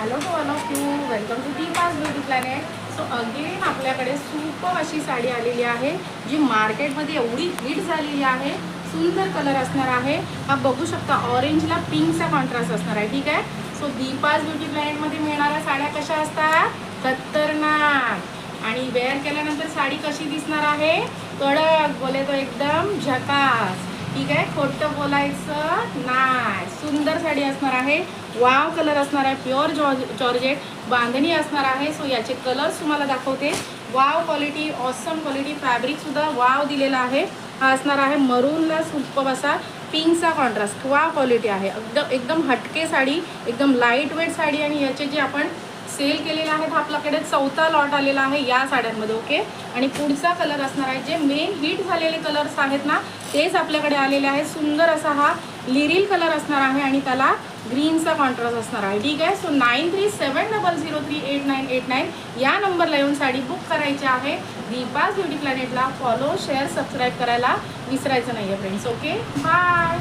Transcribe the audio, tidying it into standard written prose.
Hello to all of you, welcome to Deepa's beauty planet. So again आपल्याकडे super अशी साडी आलेली आहे जी मार्केटमध्ये एवढी हिट झालेली आहे. सुंदर कलर असणार आहे. हा बघू शकता, ऑरेंजला पिंकचा कॉन्ट्रास्ट असणार आहे. ठीक आहे. सो दीपाज ब्युटी प्लॅनेटमध्ये मिळणाऱ्या साड्या कशा असतात? खतरनाक. आणि वेअर केल्यानंतर साडी कशी दिसणार आहे? कडक, बोले तो एकदम झकास. ठीक आहे, खोटं बोलायचं नाही. सुंदर साडी असणार आहे. वाव कलर असणार आहे. प्युअर जॉर्जेट बांधणी असणार आहे. सो याचे कलर्स तुम्हाला दाखवते. Wow quality, awesome quality. Fabric सुद्धा वाव दिलेला आहे. हा असणार आहे मरूनला सुपर असा पिंकचा कॉन्ट्रास्ट. वाव क्वालिटी आहे. एकदम हटके साडी, एकदम लाईट वेट साडी. आणि याचे जे आपण सेल केलेले आहेत, आपल्याकडे 4था लॉट आलेला आहे या साड्यांमध्ये. ओके. आणि पुढचा कलर असणार आहे, जे मेन हिट झालेले कलर्स आहेत ना, तेच आपल्याकडे आलेले आहेत. सुंदर असा हा लिरिल कलर असणार आहे आणि त्याला ग्रीनचा कॉन्ट्रास्ट असणार आहे. ठीक आहे. सो 9370038989 या नंबरला येऊन साडी बुक करायची आहे. Deepa's beauty प्लॅनेटला follow, share, subscribe करायला विसरायचं नाही आहे फ्रेंड्स. Okay, bye.